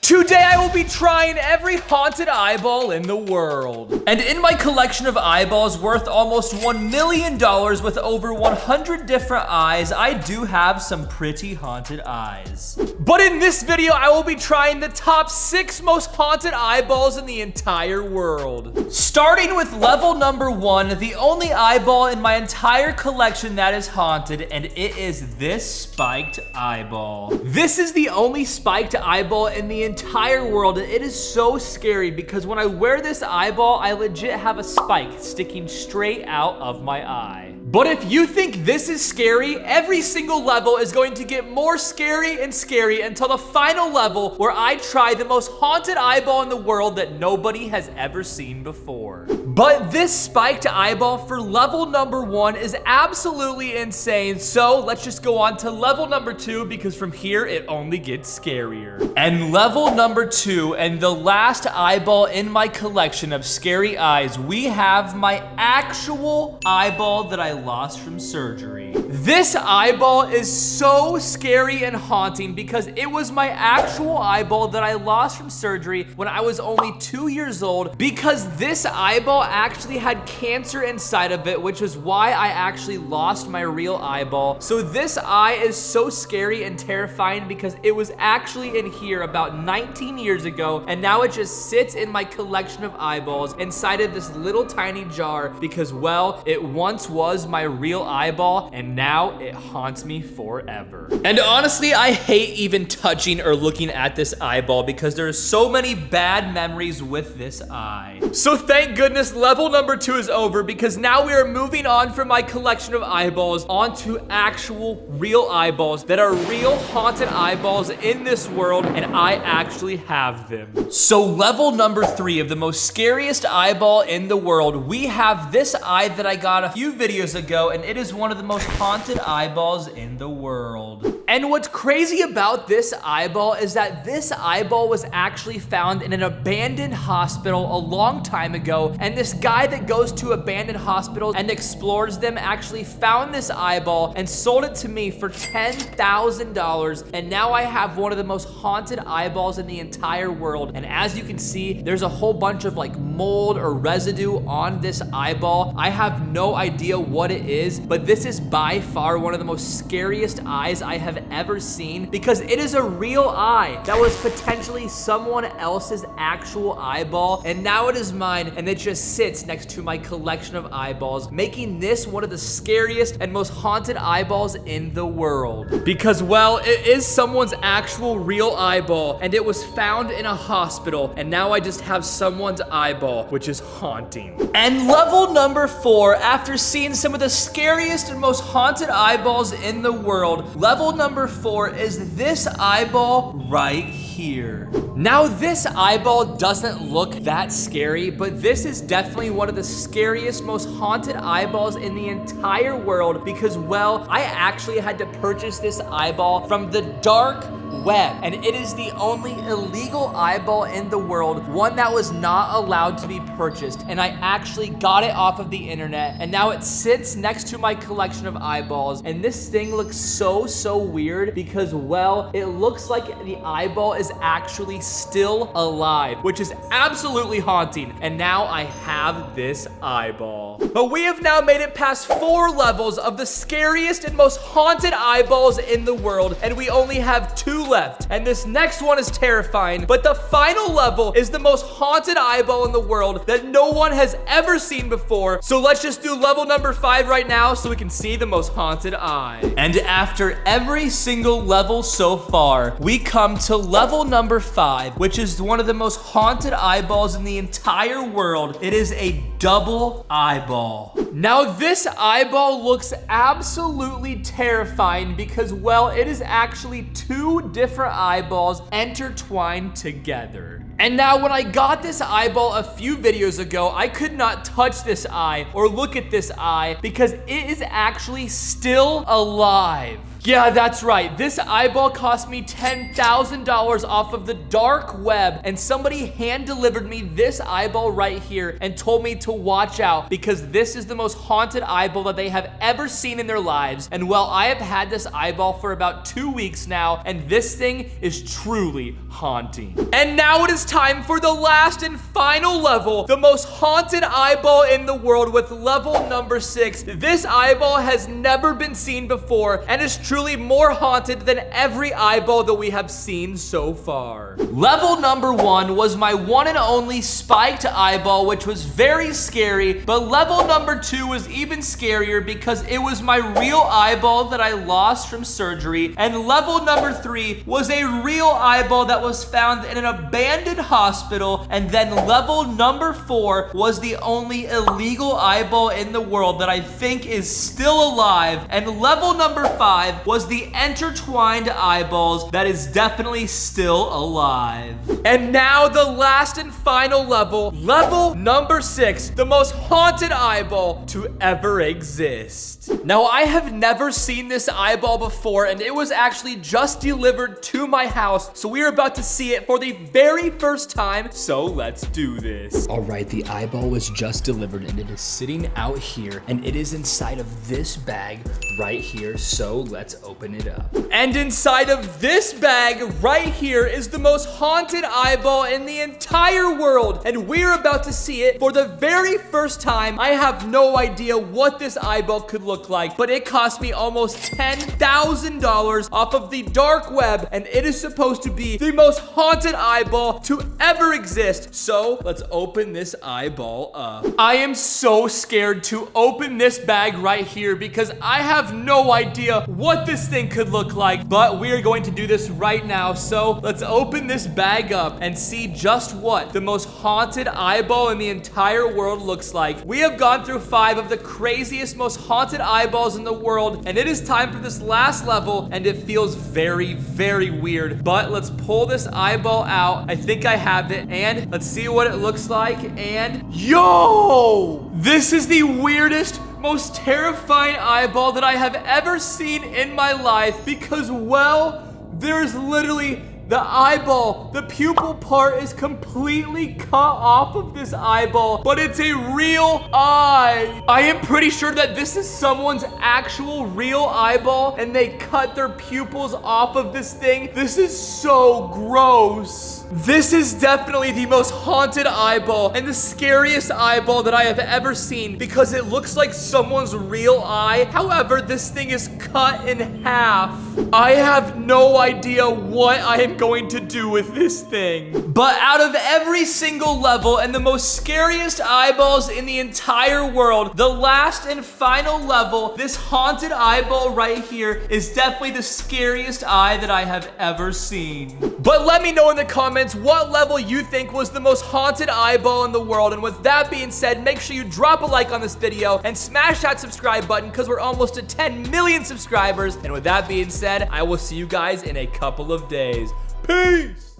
Today I will be trying every haunted eyeball in the world. And in my collection of eyeballs worth almost $1 million with over 100 different eyes, I do have some pretty haunted eyes. But in this video, I will be trying the top 6 most haunted eyeballs in the entire world. Starting with level number 1, the only eyeball in my entire collection that is haunted, and it is this spiked eyeball. This is the only spiked eyeball in the entire world, and it is so scary because when I wear this eyeball, I legit have a spike sticking straight out of my eye. But if you think this is scary, every single level is going to get more scary and scary until the final level where I try the most haunted eyeball in the world that nobody has ever seen before. But this spiked eyeball for level number 1 is absolutely insane, so let's just go on to level number 2 because from here it only gets scarier. And level number 2, and the last eyeball in my collection of scary eyes, we have my actual eyeball that I lost from surgery. This eyeball is so scary and haunting because it was my actual eyeball that I lost from surgery when I was only 2 years old, because this eyeball actually had cancer inside of it, which is why I actually lost my real eyeball. So this eye is so scary and terrifying because it was actually in here about 19 years ago, and now it just sits in my collection of eyeballs inside of this little tiny jar because, well, it once was my real eyeball and now it haunts me forever. And honestly, I hate even touching or looking at this eyeball because there are so many bad memories with this eye. So thank goodness level number 2 is over because now we are moving on from my collection of eyeballs onto actual real eyeballs that are real haunted eyeballs in this world, and I actually have them. So level number 3 of the most scariest eyeball in the world, we have this eye that I got a few videos ago, and it is one of the most haunted eyeballs in the world. And what's crazy about this eyeball is that this eyeball was actually found in an abandoned hospital a long time ago, and this guy that goes to abandoned hospitals and explores them actually found this eyeball and sold it to me for $10,000, and now I have one of the most haunted eyeballs in the entire world. And as you can see, there's a whole bunch of like mold or residue on this eyeball. I have no idea what it is, but this is by far one of the most scariest eyes I have ever seen because it is a real eye that was potentially someone else's actual eyeball, and now it is mine, and it just sits next to my collection of eyeballs, making this one of the scariest and most haunted eyeballs in the world. Because, well, it is someone's actual real eyeball, and it was found in a hospital, and now I just have someone's eyeball, which is haunting. And level number 4, after seeing some of the scariest and most haunted eyeballs in the world, level number 4 is this eyeball right here. Now this eyeball doesn't look that scary, but this is definitely one of the scariest, most haunted eyeballs in the entire world because, well, I actually had to purchase this eyeball from the dark web, and it is the only illegal eyeball in the world, one that was not allowed to be purchased, and I actually got it off of the internet, and now it sits next to my collection of eyeballs. And this thing looks so weird because, well, it looks like the eyeball is actually still alive, which is absolutely haunting, and now I have this eyeball. But we have now made it past 4 levels of the scariest and most haunted eyeballs in the world, and we only have 2 left, and this next one is terrifying, but the final level is the most haunted eyeball in the world that no one has ever seen before. So let's just do level number 5 right now so we can see the most haunted eye. And after every single level so far, we come to level number 5, which is one of the most haunted eyeballs in the entire world. It is a double eyeball. Now this eyeball looks absolutely terrifying because, well, it is actually 2 different eyeballs intertwined together. And now when I got this eyeball a few videos ago, I could not touch this eye or look at this eye because it is actually still alive. Yeah, that's right. This eyeball cost me $10,000 off of the dark web, and somebody hand-delivered me this eyeball right here and told me to watch out because this is the most haunted eyeball that they have ever seen in their lives. And well, I have had this eyeball for about 2 weeks now, and this thing is truly haunting. And now it is time for the last and final level, the most haunted eyeball in the world with level number 6. This eyeball has never been seen before and is truly more haunted than every eyeball that we have seen so far. Level number 1 was my one and only spiked eyeball, which was very scary, but level number 2 was even scarier because it was my real eyeball that I lost from surgery, and level number 3 was a real eyeball that was found in an abandoned hospital, and then level number 4 was the only illegal eyeball in the world that I think is still alive, and level number 5 was the intertwined eyeballs that is definitely still alive. And now the last and final level, level number 6, the most haunted eyeball to ever exist. Now, I have never seen this eyeball before, and it was actually just delivered to my house, so we are about to see it for the very first time, so let's do this. All right, the eyeball was just delivered, and it is sitting out here, and it is inside of this bag right here, so let's open it up. And inside of this bag right here is the most haunted eyeball in the entire world, and we're about to see it for the very first time. I have no idea what this eyeball could look like, but it cost me almost $10,000 off of the dark web, and it is supposed to be the most haunted eyeball to ever exist. So let's open this eyeball up. I am so scared to open this bag right here because I have no idea what this thing could look like, but we are going to do this right now. So let's open this bag up and see just what the most haunted eyeball in the entire world looks like. We have gone through 5 of the craziest, most haunted eyeballs in the world, and it is time for this last level, and it feels very, very weird. But let's pull this eyeball out. I think I have it, and let's see what it looks like. And yo! This is the weirdest, most terrifying eyeball that I have ever seen in my life because, well, there's literally the eyeball. The pupil part is completely cut off of this eyeball, but it's a real eye. I am pretty sure that this is someone's actual real eyeball and they cut their pupils off of this thing. This is so gross. This is definitely the most haunted eyeball and the scariest eyeball that I have ever seen because it looks like someone's real eye. However, this thing is cut in half. I have no idea what I am going to do with this thing. But out of every single level and the most scariest eyeballs in the entire world, the last and final level, this haunted eyeball right here, is definitely the scariest eye that I have ever seen. But let me know in the comments what level you think was the most haunted eyeball in the world. And with that being said, make sure you drop a like on this video and smash that subscribe button because we're almost to 10 million subscribers. And with that being said, I will see you guys in a couple of days. Peace!